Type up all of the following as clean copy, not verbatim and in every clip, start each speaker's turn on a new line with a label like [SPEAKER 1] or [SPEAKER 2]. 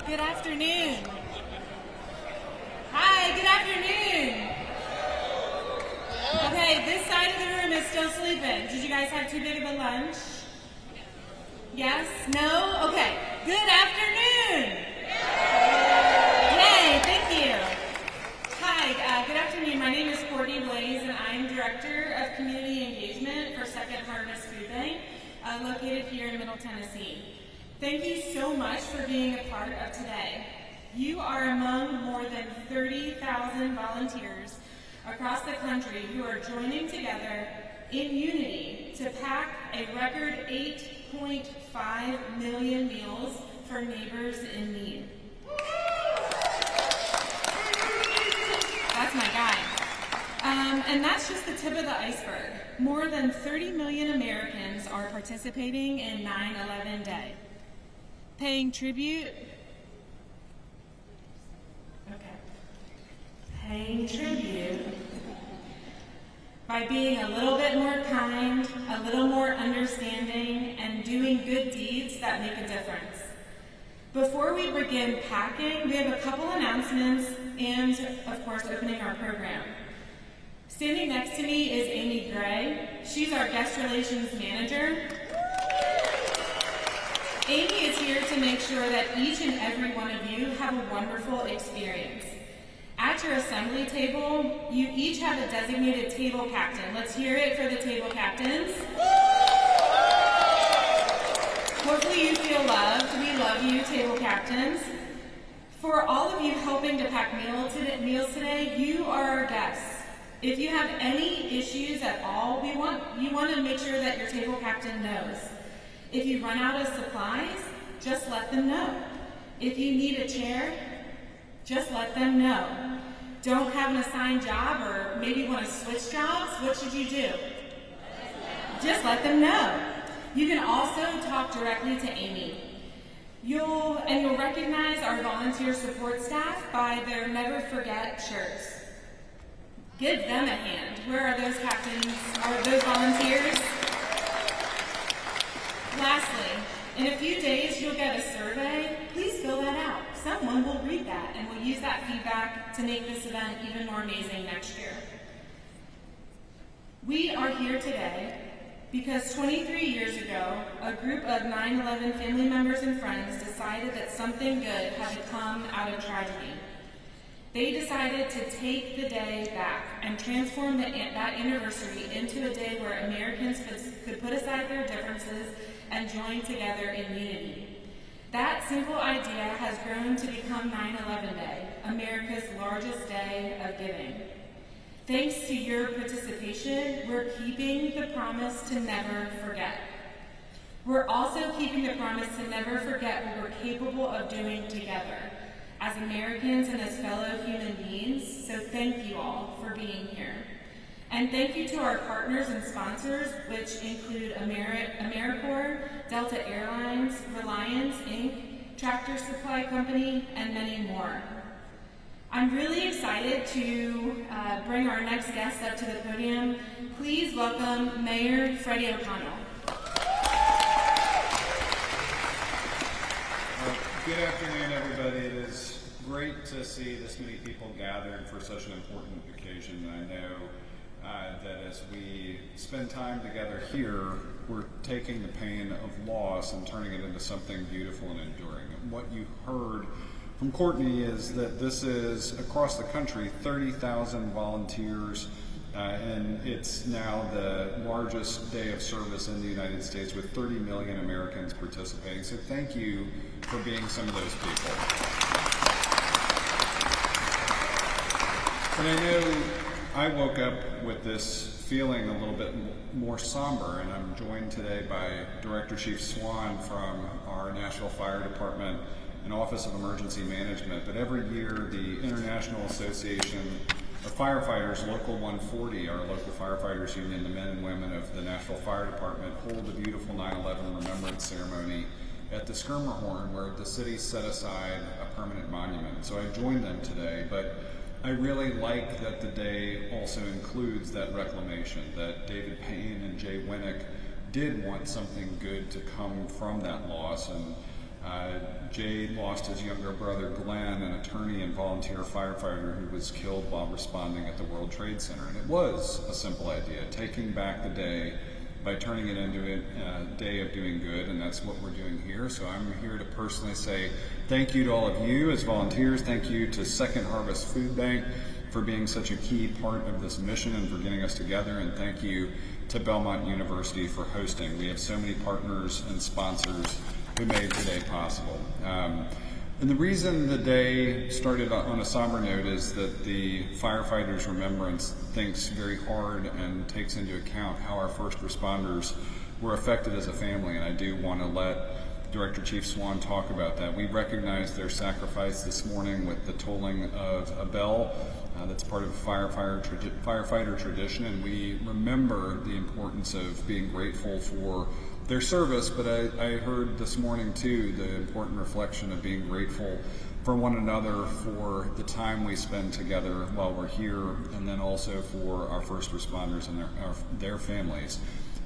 [SPEAKER 1] Good afternoon. Hi, good afternoon. Okay, this side of the room is still sleeping. Did you guys have too big of a lunch? Yes? No? Okay. Good afternoon. Yay, thank you. Hi, good afternoon. My name is Courtney Blaze, and I'm Director of Community Engagement for Second Harvest Food Bank, located here in Middle Tennessee. Thank you so much for being a part of today. You are among more than 30,000 volunteers across the country who are joining together in unity to pack a record 8.5 million meals for neighbors in need. That's my guy. And that's just the tip of the iceberg. More than 30 million Americans are participating in 9/11 Day. Paying tribute by being a little bit more kind, a little more understanding, and doing good deeds that make a difference. Before we begin packing, we have a couple announcements and, of course, opening our program. Standing next to me is Amy Gray. She's our guest relations manager. Amy is here to make sure that each and every one of you have a wonderful experience. At your assembly table, you each have a designated table captain. Let's hear it for the table captains. Hopefully you feel loved. We love you, table captains. For all of you helping to pack meals today, you are our guests. If you have any issues at all, you want to make sure that your table captain knows. If you run out of supplies, just let them know. If you need a chair, just let them know. Don't have an assigned job or maybe want to switch jobs, what should you do? Just let them know. You can also talk directly to Amy. You'll recognize our volunteer support staff by their Never Forget shirts. Give them a hand. Where are those captains? Are those volunteers? Lastly, in a few days you'll get a survey. Please fill that out. Someone will read that and we'll use that feedback to make this event even more amazing next year. We are here today because 23 years ago, a group of 9/11 family members and friends decided that something good had to come out of tragedy. They decided to take the day back and transform that anniversary into a day where Americans could put aside their differences and join together in unity. That simple idea has grown to become 9/11 Day, America's largest day of giving. Thanks to your participation, we're keeping the promise to never forget. We're also keeping the promise to never forget what we're capable of doing together as Americans and as fellow human beings, so thank you all for being here. And thank you to our partners and sponsors, which include AmeriCorps, Delta Airlines, Reliance, Inc., Tractor Supply Company, and many more. I'm really excited to bring our next guest up to the podium. Please welcome Mayor Freddie O'Connell.
[SPEAKER 2] Good afternoon, everybody. It is great to see this many people gathered for such an important occasion. I know that as we spend time together here, we're taking the pain of loss and turning it into something beautiful and enduring. And what you heard from Courtney is that this is, across the country, 30,000 volunteers, and it's now the largest day of service in the United States with 30 million Americans participating. So thank you for being some of those people. And I know I woke up with this feeling a little bit more somber, and I'm joined today by Director Chief Swan from our Nashville Fire Department and Office of Emergency Management. But every year, the International Association of Firefighters, Local 140, our local firefighters union, the men and women of the Nashville Fire Department, hold a beautiful 9/11 remembrance ceremony at the Skirmerhorn, where the city set aside a permanent monument. So I joined them today, but I really like that the day also includes that reclamation, that David Payne and Jay Winnick did want something good to come from that loss, and Jay lost his younger brother Glenn, an attorney and volunteer firefighter who was killed while responding at the World Trade Center. And it was a simple idea, taking back the day by turning it into a day of doing good, and that's what we're doing here. So I'm here to personally say thank you to all of you as volunteers. Thank you to Second Harvest Food Bank for being such a key part of this mission and for getting us together, and thank you to Belmont University for hosting. We have so many partners and sponsors who made today possible. And the reason the day started on a somber note is that the Firefighters Remembrance thinks very hard and takes into account how our first responders were affected as a family, and I do want to let Director Chief Swan talk about that. We recognize their sacrifice this morning with the tolling of a bell. That's part of firefighter tradition, and we remember the importance of being grateful for their service, but I heard this morning too the important reflection of being grateful for one another, for the time we spend together while we're here, and then also for our first responders and their families.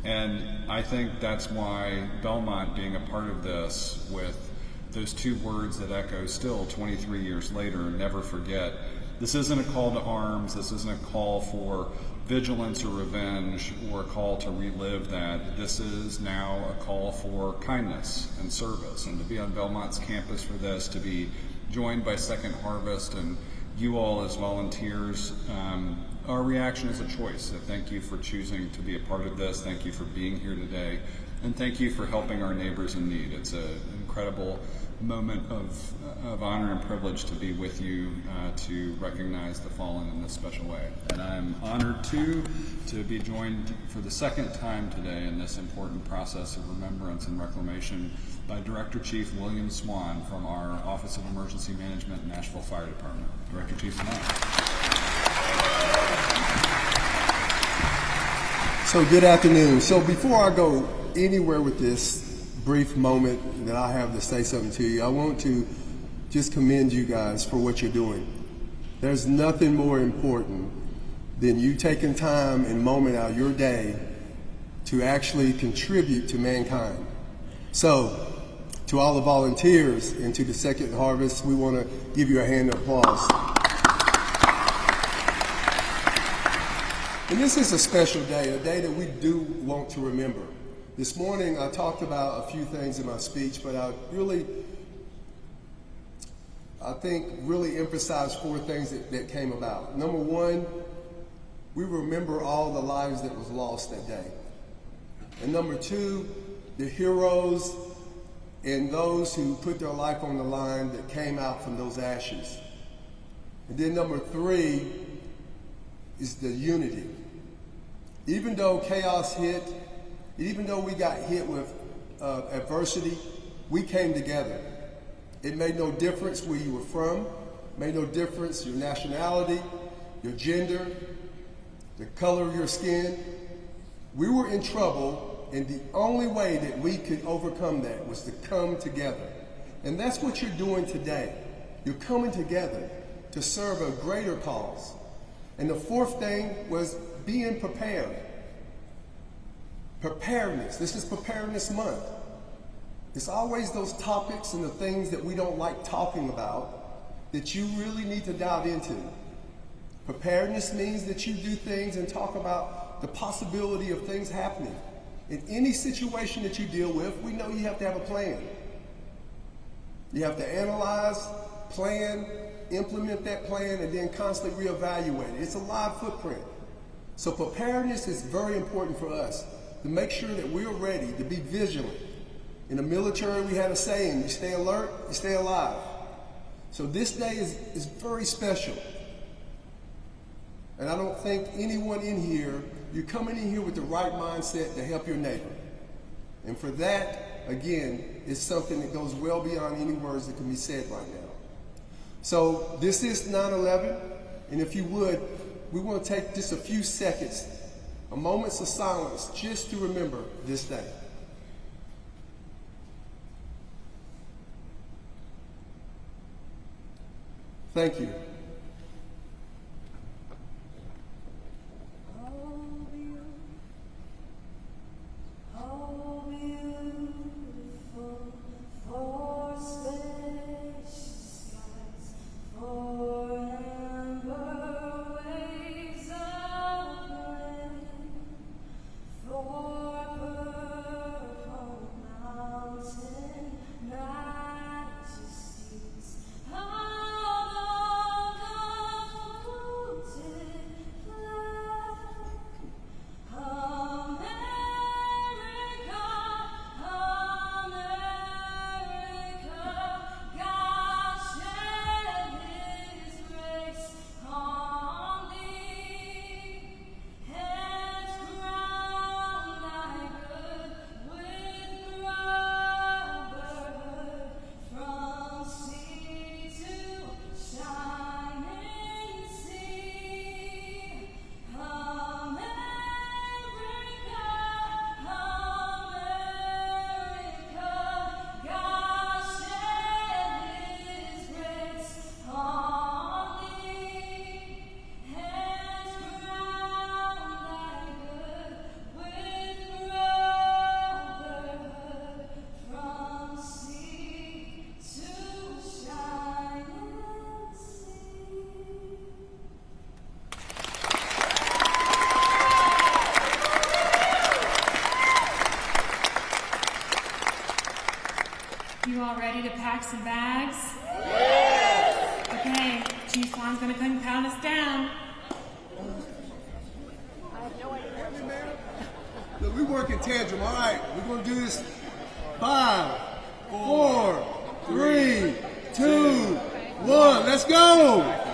[SPEAKER 2] And I think that's why Belmont being a part of this, with those two words that echo still 23 years later, never forget. This isn't a call to arms, this isn't a call for vigilance or revenge or a call to relive that. This is now a call for kindness and service, and to be on Belmont's campus for this, to be joined by Second Harvest and you all as volunteers. Our reaction is a choice. So thank you for choosing to be a part of this. Thank you for being here today. And thank you for helping our neighbors in need. It's an incredible moment of honor and privilege to be with you, to recognize the fallen in this special way. And I'm honored too to be joined for the second time today in this important process of remembrance and reclamation by Director Chief William Swan from our Office of Emergency Management, Nashville Fire Department. Director Chief Swan.
[SPEAKER 3] So good afternoon. So before I go anywhere with this brief moment that I have to say something to you, I want to just commend you guys for what you're doing. There's nothing more important than you taking time and moment out of your day to actually contribute to mankind. So to all the volunteers and to the Second Harvest, we want to give you a hand of applause. And this is a special day, a day that we do want to remember. This morning I talked about a few things in my speech, but I think really emphasized four things that came about. Number one, we remember all the lives that was lost that day. And number two, the heroes and those who put their life on the line that came out from those ashes. And then number three is the unity. Even though chaos hit, even though we got hit with adversity, we came together. It made no difference where you were from, made no difference your nationality, your gender, the color of your skin. We were in trouble, and the only way that we could overcome that was to come together. And that's what you're doing today. You're coming together to serve a greater cause. And the fourth thing was being prepared. Preparedness. This is Preparedness Month. It's always those topics and the things that we don't like talking about that you really need to dive into. Preparedness means that you do things and talk about the possibility of things happening. In any situation that you deal with, we know you have to have a plan. You have to analyze, plan, implement that plan, and then constantly reevaluate it. It's a live footprint. So preparedness is very important for us to make sure that we're ready to be vigilant. In the military, we had a saying, you stay alert, you stay alive. So this day is very special. And I don't think anyone in here, you're coming in here with the right mindset to help your neighbor. And for that, again, is something that goes well beyond any words that can be said right now. So this is 9/11, and if you would, we want to take just a few seconds, a moments of silence, just to remember this day. Thank you.
[SPEAKER 4] Oh, beautiful, for
[SPEAKER 1] You all ready to pack some bags? Okay, Chief Swan's gonna come count us down.
[SPEAKER 3] Look, we work in tandem. All right, we're gonna do this. 5, 4, 3, 2, 1. Let's go.